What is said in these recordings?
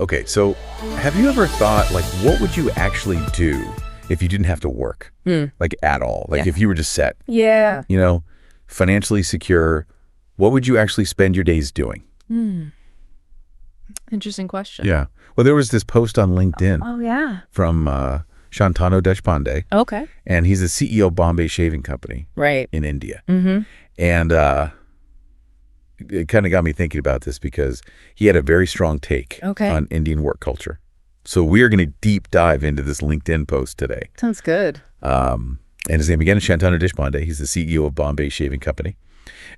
Okay, so have you ever thought, like, what would you actually do if you didn't have to work? Like, at all? Like, if you were just set, Yeah. you know, financially secure, what would you actually spend your days doing? Interesting question. Yeah. Well, there was this post on LinkedIn Oh, yeah. from Shantanu Deshpande, Okay. and he's the CEO of Bombay Shaving Company Right. in India. Mm-hmm. And it kind of got me thinking about this because he had a very strong take on Indian work culture. So we are going to deep dive into this LinkedIn post today. Sounds good. And his name again is Shantanu Deshpande. He's the CEO of Bombay Shaving Company.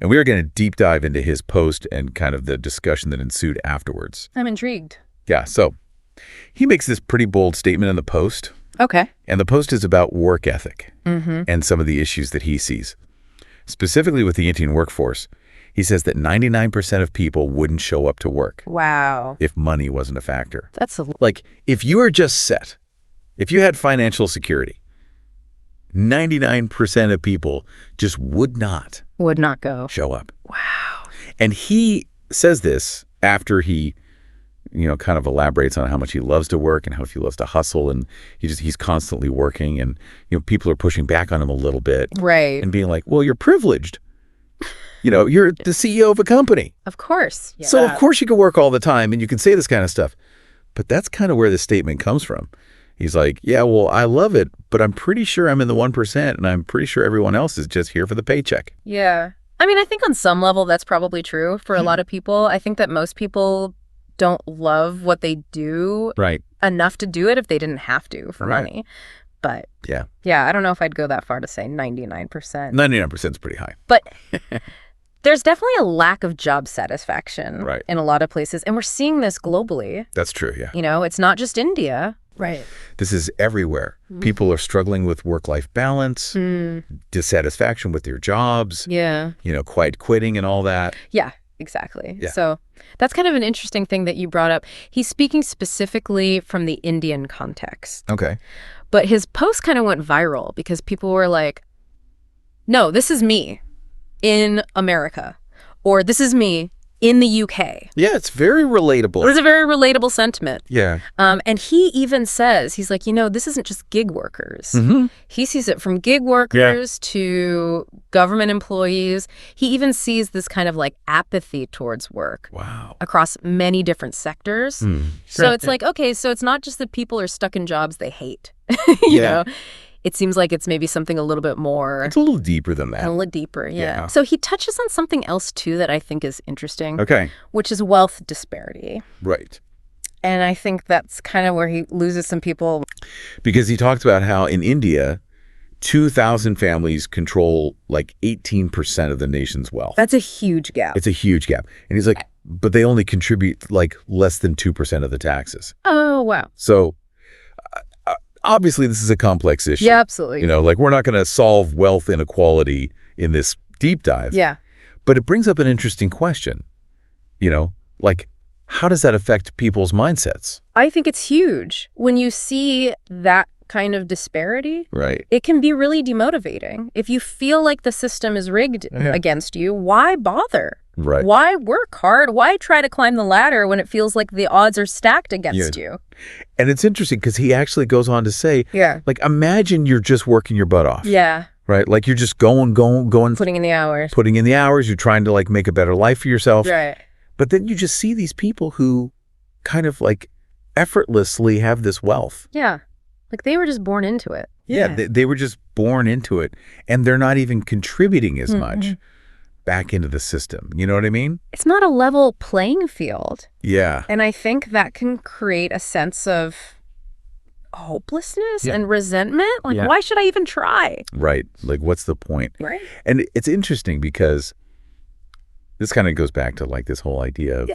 And we are going to deep dive into his post and kind of the discussion that ensued afterwards. I'm intrigued. Yeah, so he makes this pretty bold statement in the post. Okay. And the post is about work ethic and some of the issues that he sees. Specifically with the Indian workforce, he says that 99% of people wouldn't show up to work Wow. if money wasn't a factor. That's a Like, if you are just set, if you had financial security, 99% of people just would not go. show up. Wow. And he says this after he, kind of elaborates on how much he loves to work and how much he loves to hustle. And he's constantly working. And, people are pushing back on him a little bit. Right. And being like, well, you're privileged. You're the CEO of a company. Of course. Yeah. So, of course, you can work all the time and you can say this kind of stuff. But that's kind of where this statement comes from. He's like, yeah, well, I love it, but I'm pretty sure I'm in the 1%, and I'm pretty sure everyone else is just here for the paycheck. Yeah. I mean, I think on some level that's probably true for a lot of people. I think that most people don't love what they do enough to do it if they didn't have to for money. But yeah, I don't know if I'd go that far to say 99%. 99% is pretty high. But there's definitely a lack of job satisfaction in a lot of places. And we're seeing this globally. That's true, yeah. It's not just India. Right. This is everywhere. People are struggling with work-life balance, dissatisfaction with their jobs, quiet quitting and all that. Yeah, exactly. Yeah. So that's kind of an interesting thing that you brought up. He's speaking specifically from the Indian context. Okay. But his post kind of went viral because people were like, no, this is me in America, or this is me in the UK. Yeah, it's very relatable. It was a very relatable sentiment. Yeah. And he even says, he's like, this isn't just gig workers. He sees it from gig workers to government employees. He even sees this kind of like apathy towards work. Wow. Across many different sectors. So it's like, okay, so it's not just that people are stuck in jobs they hate. you know? It seems like it's maybe something a little bit more... It's a little deeper than that. A little deeper, yeah. So he touches on something else, too, that I think is interesting. Okay. Which is wealth disparity. Right. And I think that's kind of where he loses some people. Because he talks about how in India, 2,000 families control like 18% of the nation's wealth. That's a huge gap. It's a huge gap. And he's like, but they only contribute like less than 2% of the taxes. Oh, wow. So... obviously, this is a complex issue. Yeah, absolutely. We're not going to solve wealth inequality in this deep dive. Yeah. But it brings up an interesting question. Like, how does that affect people's mindsets? I think it's huge. When you see that kind of disparity, it can be really demotivating. If you feel like the system is rigged against you, why bother? Right. Why work hard? Why try to climb the ladder when it feels like the odds are stacked against you? And it's interesting because he actually goes on to say, like, imagine you're just working your butt off. Yeah. Right? Like, you're just going. Putting in the hours. Putting in the hours. You're trying to, like, make a better life for yourself. Right. But then you just see these people who kind of, like, effortlessly have this wealth. Yeah. Like, they were just born into it. Yeah. They were just born into it. And they're not even contributing as much back into the system. You know what I mean? It's not a level playing field. Yeah. And I think that can create a sense of hopelessness and resentment. Like, why should I even try? Right. Like, what's the point? Right. And it's interesting because this kind of goes back to, like, this whole idea of,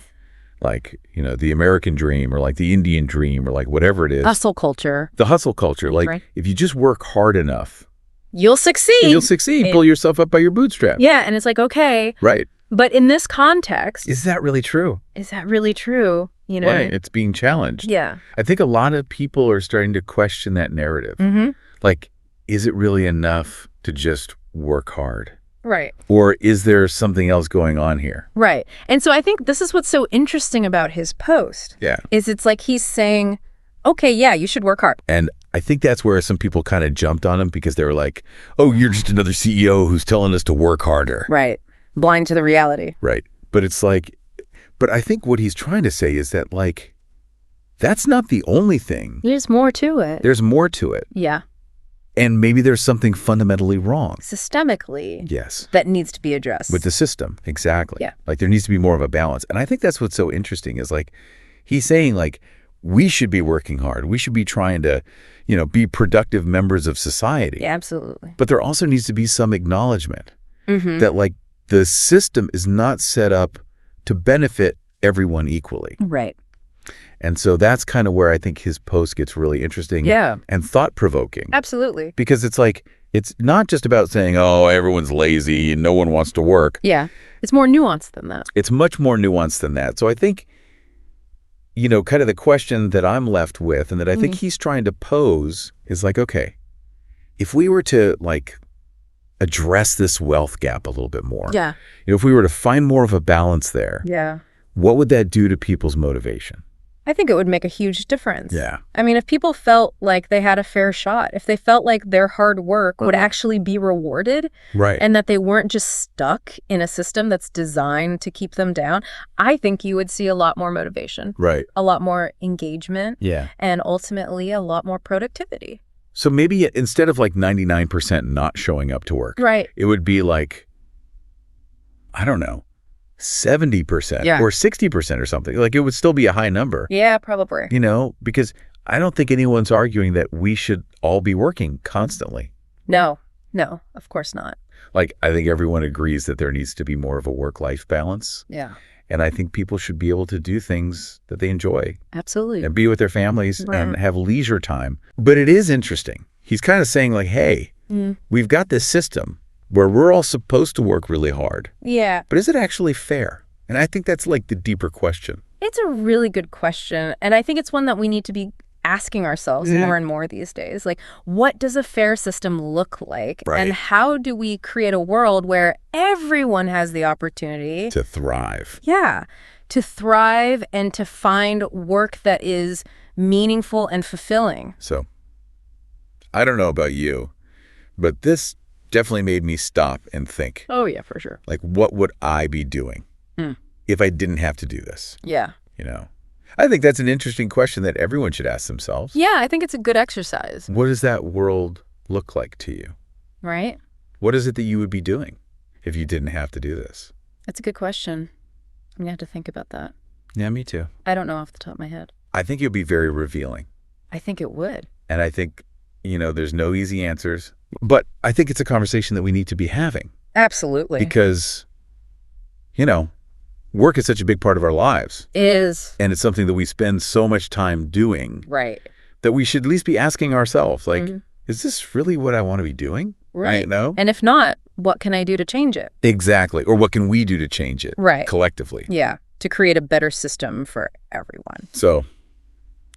like, the American dream or, like, the Indian dream or, like, whatever it is. Hustle culture. The hustle culture. Like, if you just work hard enough, you'll succeed. You'll succeed. Pull yourself up by your bootstraps. Yeah, and it's like, okay. Right. But in this context... Is that really true? Is that really true? Right. It's being challenged. Yeah. I think a lot of people are starting to question that narrative. Like, is it really enough to just work hard? Right. Or is there something else going on here? Right. And so I think this is what's so interesting about his post. Yeah. Is it's like he's saying, okay, yeah, you should work hard. And I think that's where some people kind of jumped on him because they were like, oh, you're just another CEO who's telling us to work harder. Right. Blind to the reality. Right. But it's like, but I think what he's trying to say is that, like, that's not the only thing. There's more to it. There's more to it. Yeah. And maybe there's something fundamentally wrong. Systemically. Yes. That needs to be addressed. With the system. Exactly. Yeah. Like, there needs to be more of a balance. And I think that's what's so interesting is, like, he's saying, like, we should be working hard. We should be trying to, you know, be productive members of society. Yeah, absolutely. But there also needs to be some acknowledgement Mm-hmm. that, like, the system is not set up to benefit everyone equally. Right. And so that's kind of where I think his post gets really interesting and thought-provoking. Absolutely. Because it's like, it's not just about saying, oh, everyone's lazy and no one wants to work. Yeah. It's more nuanced than that. It's much more nuanced than that. So I think, you know, kind of the question that I'm left with and that I think he's trying to pose is like, okay, if we were to, like, address this wealth gap a little bit more. Yeah. You know, if we were to find more of a balance there, Yeah. what would that do to people's motivation? I think it would make a huge difference. Yeah. I mean, if people felt like they had a fair shot, if they felt like their hard work would actually be rewarded, Right. and that they weren't just stuck in a system that's designed to keep them down, I think you would see a lot more motivation, Right. a lot more engagement, Yeah. and ultimately a lot more productivity. So maybe instead of like 99% not showing up to work, Right. it would be like, I don't know, 70% or 60% or something. Like, it would still be a high number. Yeah, probably. You know, because I don't think anyone's arguing that we should all be working constantly. No, of course not. Like, I think everyone agrees that there needs to be more of a work-life balance. Yeah. And I think people should be able to do things that they enjoy Absolutely. and be with their families and have leisure time. But it is interesting. He's kind of saying, like, hey, we've got this system where we're all supposed to work really hard. Yeah. But is it actually fair? And I think that's like the deeper question. It's a really good question. And I think it's one that we need to be asking ourselves more and more these days. Like, what does a fair system look like? Right. And how do we create a world where everyone has the opportunity To thrive. Yeah. To thrive and to find work that is meaningful and fulfilling. So, I don't know about you, but this definitely made me stop and think. Oh, yeah, for sure. Like, what would I be doing if I didn't have to do this? Yeah. You know? I think that's an interesting question that everyone should ask themselves. Yeah, I think it's a good exercise. What does that world look like to you? Right? What is it that you would be doing if you didn't have to do this? That's a good question. I'm going to have to think about that. Yeah, me too. I don't know off the top of my head. I think you'll be very revealing. I think it would. And I think, you know, there's no easy answers. But I think it's a conversation that we need to be having. Absolutely. Because, you know, work is such a big part of our lives. Is. And it's something that we spend so much time doing. Right. That we should at least be asking ourselves, like, is this really what I want to be doing? Right. No? And if not, what can I do to change it? Exactly. Or what can we do to change it? Right. Collectively. Yeah. To create a better system for everyone. So,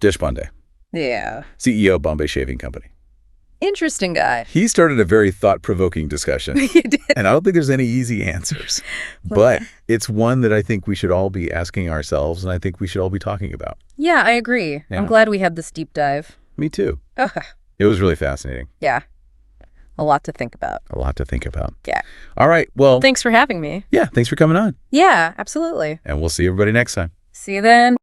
Deshpande. Yeah. CEO of Bombay Shaving Company. Interesting guy. He started a very thought-provoking discussion. He did. And I don't think there's any easy answers. But it's one that I think we should all be asking ourselves, and I think we should all be talking about. Yeah, I agree. Yeah. I'm glad we had this deep dive. Me too. Ugh. It was really fascinating. Yeah. A lot to think about. A lot to think about. Yeah. All right. Well, Thanks for having me. yeah, thanks for coming on. Yeah, absolutely. And we'll see everybody next time. See you then.